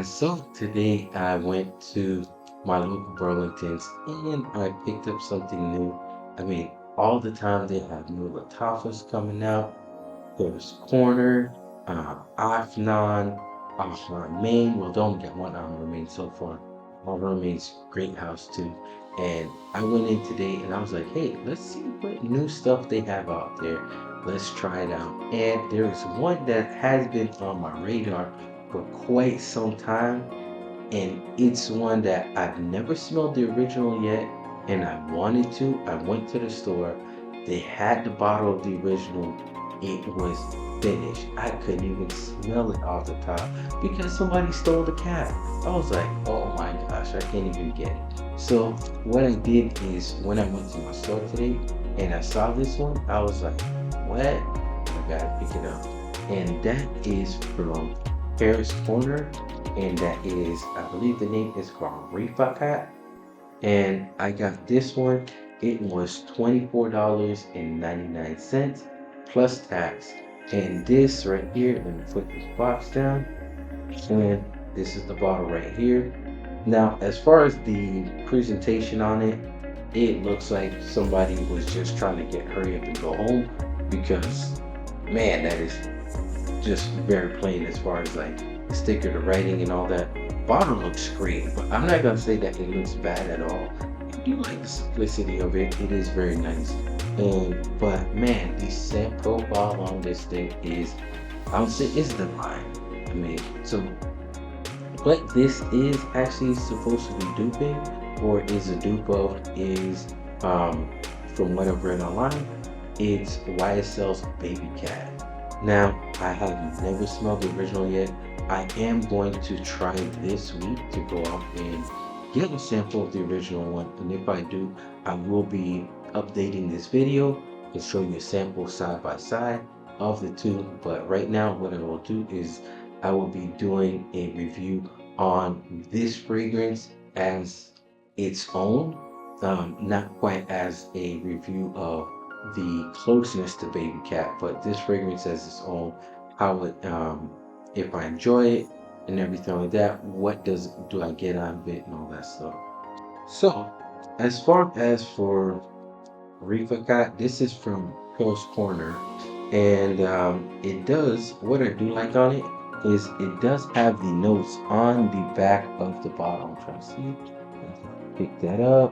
So today I went to my local Burlington's and I picked up something new. I mean, all the time they have new Latifahs coming out. There's Corner, Afnan, Maine. Well, don't get one Remain so far. Remain's great house too. And I went in today and I was like, hey, let's see what new stuff they have out there. Let's try it out. And there's one that has been on my radar for quite some time, and it's one that I've never smelled the original yet, and I wanted to. I went to the store. They had the bottle of the original. It was finished. I couldn't even smell it off the top because somebody stole the cap. I was like, oh my gosh, I can't even get it. So what I did is when I went to my store today and I saw this one, I was like, what? I gotta pick it up. And that is from Paris Corner, and that is, I believe the name is called Refakat. And I got this one. It was $24.99 plus tax. And this right here, let me put this box down. And this is the bottle right here. Now, as far as the presentation on it, it looks like somebody was just trying to get hurry up and go home because, man, that is just very plain as far as like the sticker, the writing, and all that. Bottle looks great, but I'm not gonna say that it looks bad at all. I do like the simplicity of it. It is very nice. But man, the scent profile on this thing is, I would say, it's divine. I mean, so what this is actually supposed to be duping, or is a dupe of, is from what I've read online, it's YSL's Baby Cat. Now, I have never smelled the original yet. I am going to try this week to go out and get a sample of the original one. And if I do, I will be updating this video to show you a sample side by side of the two. But right now, what I will do is I will be doing a review on this fragrance as its own, not quite as a review of the closeness to Baby Cat, but this fragrance as its own, how it, if I enjoy it and everything like that, what do I get out of it and all that stuff. So, as far as for Reefa Cat, this is from Post Corner, and it does, what I do like on it is it does have the notes on the back of the bottle. I'm trying to see, pick that up.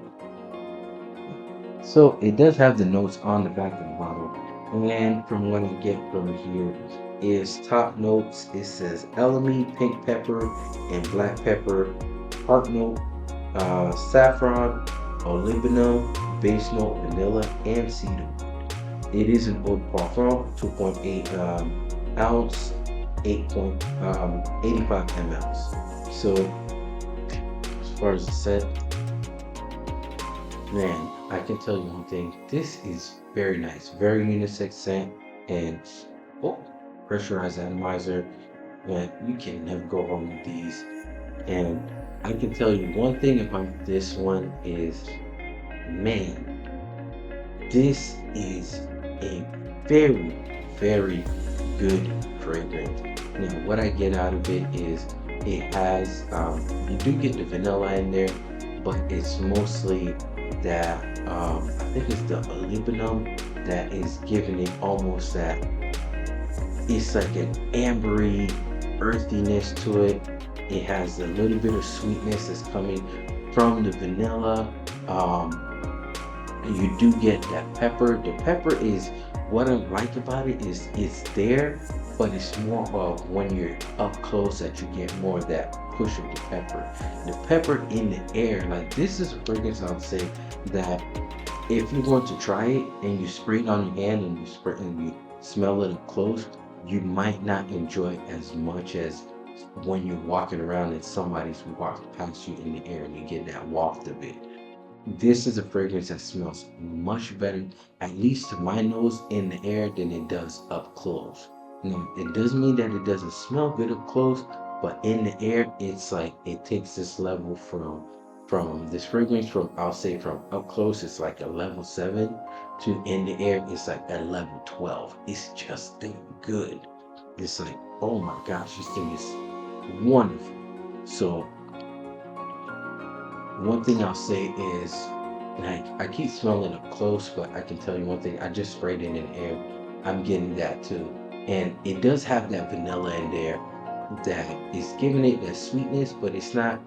So it does have the notes on the back of the bottle. And from what I get from here is top notes. It says elemi, pink pepper, and black pepper. Heart note, saffron, olibanum, base note, vanilla, and cedar. It is an eau de parfum, 2.8 ounce, 85 mLs. So as far as the scent, man, I can tell you one thing. This is very nice, very unisex scent, and oh, pressurized atomizer. Man, you can never go wrong with these. And I can tell you one thing about this one is, man, this is a very, very good fragrance. Now, what I get out of it is it has, you do get the vanilla in there, but it's mostly that, I think it's the olibanum that is giving it almost that, it's like an ambery earthiness to it. It has a little bit of sweetness that's coming from the vanilla. You do get that pepper. The pepper is, what I like about it is it's there, but it's more of when you're up close that you get more of that push of the pepper. The pepper in the air, like this is a fragrance I would say that if you want to try it and you spray it on your hand and you smell it up close, you might not enjoy it as much as when you're walking around and somebody's walking past you in the air and you get that waft of it. This is a fragrance that smells much better, at least to my nose, in the air than it does up close. Now, it doesn't mean that it doesn't smell good up close, but in the air, it's like it takes this level from this fragrance from, I'll say, from up close, it's like a level 7, to in the air, it's like a level 12. It's just that good. It's like, oh my gosh, this thing is wonderful. So one thing I'll say is, like, I keep smelling up close, but I can tell you one thing. I just sprayed it in air. I'm getting that too, and it does have that vanilla in there that is giving it that sweetness, but it's not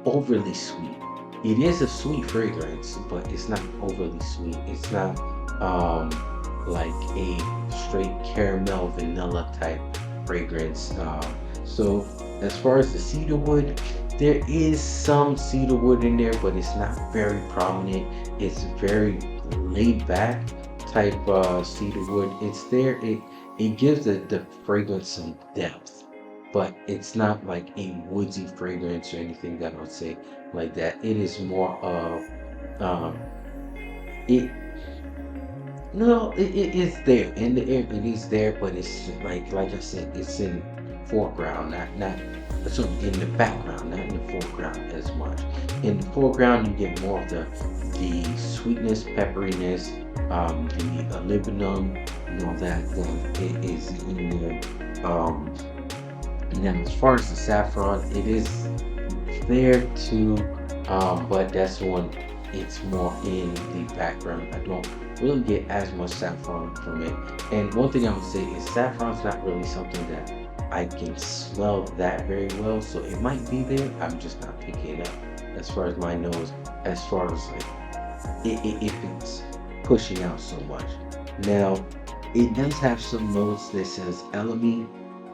overly sweet. It is a sweet fragrance, but it's not overly sweet. It's not um like a straight caramel vanilla type fragrance. So as far as the cedar wood, there is some cedar wood in there, but it's not very prominent. It's very laid back type cedar wood. It's there. It gives the fragrance some depth, but it's not like a woodsy fragrance or anything that I would say like that. It is more of um it no, it is there in the air. It is there, but it's like I said, it's in foreground, not so in the background, not in the foreground as much. In the foreground, you get more of the sweetness, pepperiness, the aluminum, and all that it is in there. And then as far as the saffron, it is there too, but that's one. It's more in the background. I don't really get as much saffron from it. And one thing I would say is saffron's not really something that I can smell that very well. So it might be there. I'm just not picking it up as far as my nose. As far as like if it's pushing out so much. Now it does have some notes that says elemi.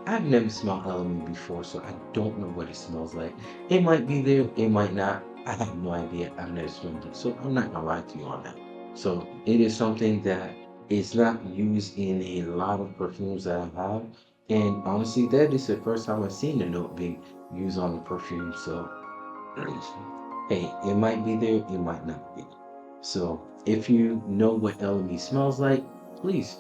I've never smelled elemi before, so I don't know what it smells like. It might be there, it might not. I have no idea. I've never smelled it, so I'm not gonna lie to you on that. So it is something that is not used in a lot of perfumes that I have, and honestly, that is the first time I've seen the note being used on a perfume. So hey, it might be there, it might not be. So if you know what LME smells like, please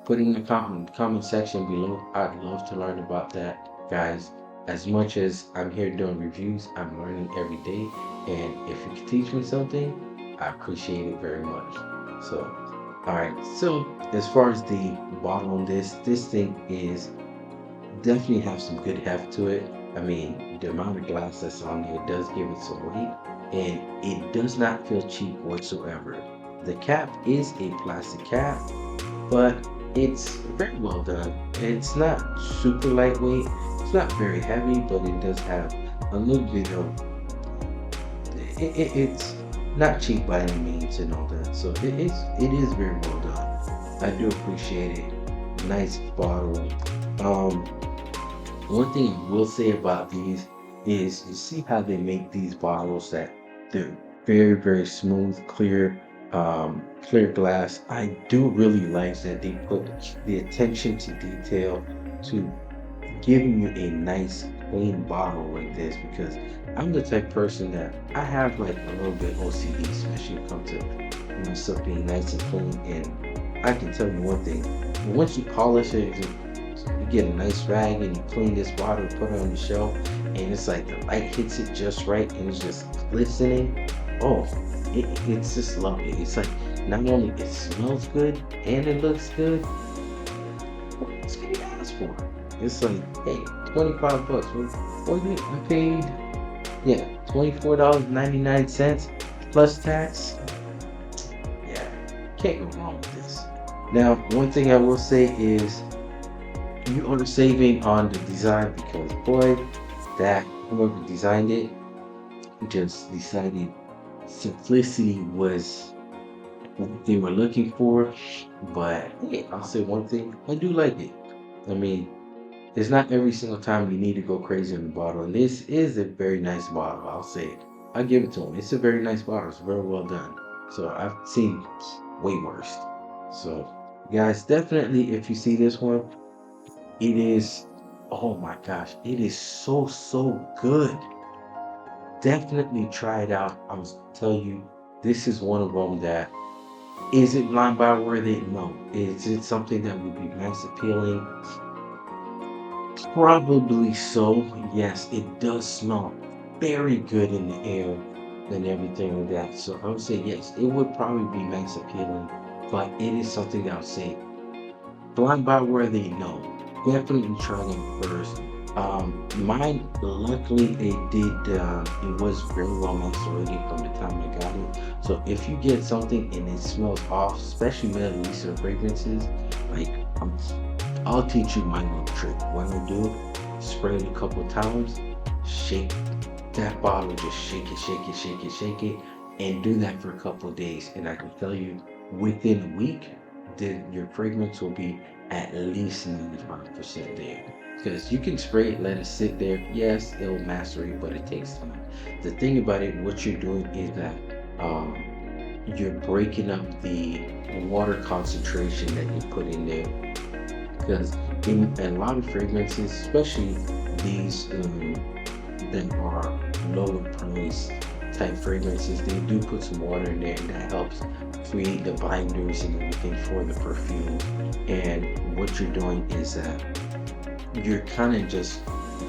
put in the comment section below. I'd love to learn about that, guys. As much as I'm here doing reviews, I'm learning every day. And if you can teach me something, I appreciate it very much. So, all right. So as far as the bottle on this thing is definitely have some good heft to it. I mean, the amount of glass that's on here does give it some weight, and it does not feel cheap whatsoever. The cap is a plastic cap, but it's very well done. It's not super lightweight, it's not very heavy, but it does have a little bit of it's not cheap by any means and all that. So it is very well done. I do appreciate it. Nice bottle. Um, One thing I will say about these is you see how they make these bottles that they're very, very smooth, clear glass. I do really like that they put the attention to detail to giving you a nice clean bottle like this, because I'm the type of person that I have like a little bit OCD, especially when it comes to stuff being nice and clean. And I can tell you one thing: once you polish it, you get a nice rag and you clean this bottle, put it on the shelf, and it's like the light hits it just right and it's just glistening. Oh, it's just lovely. It's like not only it smells good and it looks good. What else can you ask for? It's like, hey, 25 bucks. What did I paid? Yeah, $24.99 plus tax. Yeah, can't go wrong with this. Now, one thing I will say is you are saving on the design, because boy, that whoever designed it just decided simplicity was what they were looking for. But hey, I'll say one thing, I do like it. I mean, it's not every single time you need to go crazy in the bottle, and this is a very nice bottle. I'll say it. I'll give it to them. It's a very nice bottle. It's very well done. So I've seen way worse. So guys, definitely if you see this one, it is, oh my gosh, it is so good. Definitely try it out. I was tell you, this is one of them that, is it blind buy worthy? No. Is it something that would be mass appealing? Probably so. Yes, it does smell very good in the air and everything like that. So I would say yes, it would probably be mass appealing, but it is something that I would say blind buy worthy. No, definitely try them first. Mine, luckily, it was very well macerated from the time I got it. So if you get something and it smells off, especially Middle Eastern fragrances, like um, I'll teach you my little trick. What I do, spray it a couple times, shake that bottle, just shake it, shake it, shake it, shake it, and do that for a couple of days. And I can tell you, within a week, your fragrance will be at least 95% there. Because you can spray it, let it sit there. Yes, it'll macerate, but it takes time. The thing about it, what you're doing is that um, you're breaking up the water concentration that you put in there. Because in a lot of fragrances, especially these that are lower price type fragrances, they do put some water in there and that helps create the binders and everything for the perfume. And what you're doing is that you're kind of just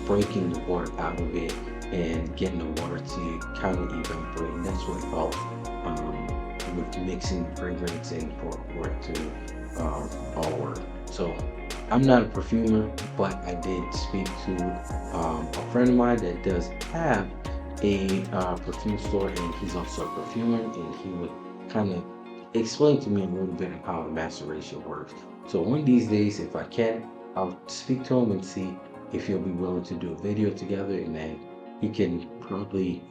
breaking the water out of it and getting the water to kind of evaporate. And that's what helps with mixing fragrance and for it to all work. So I'm not a perfumer, but I did speak to a friend of mine that does have a perfume store, and he's also a perfumer, and he would kind of explain to me a little bit of how the maceration works. So one of these days, if I can, I'll speak to him and see if he'll be willing to do a video together, and then he can probably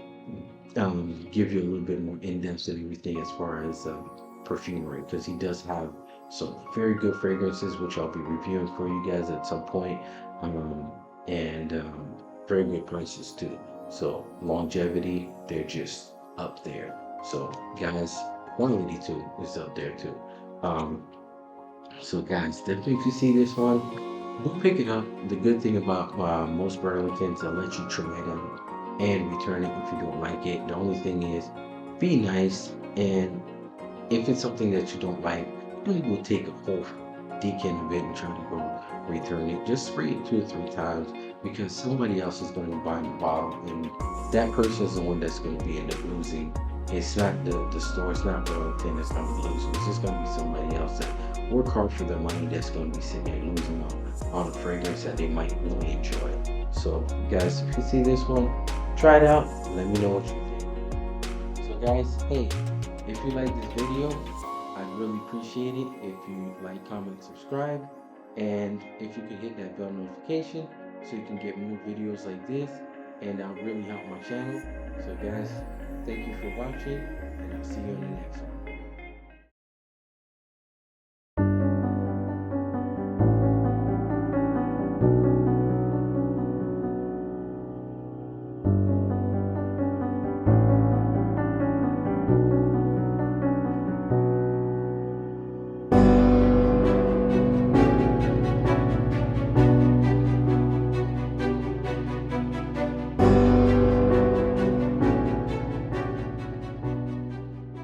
give you a little bit more in-depth and everything as far as perfumery, because he does have some very good fragrances, which I'll be reviewing for you guys at some point, um, and very good prices too. So longevity, they're just up there. So guys, 182 is up there too. Um, so guys, definitely if you see this one, go pick it up. The good thing about most Burlingtons, they'll let you try it out and return it if you don't like it. The only thing is, be nice, and if it's something that you don't like, don't go take a whole decant of it and try to go return it. Just spray it 2 or 3 times, because somebody else is going to buy the bottle, and that person is the one that's going to be end up losing. It's not the store, it's not Burlington that's going to be losing. It's just going to be somebody else that work hard for their money that's going to be sitting there losing on a fragrance that they might really enjoy. So, guys, if you see this one, try it out. Let me know what you think. So, guys, hey, if you like this video, I'd really appreciate it if you like, comment, subscribe, and if you could hit that bell notification so you can get more videos like this, and that'll really help my channel. So, guys, thank you for watching, and I'll see you on the next one.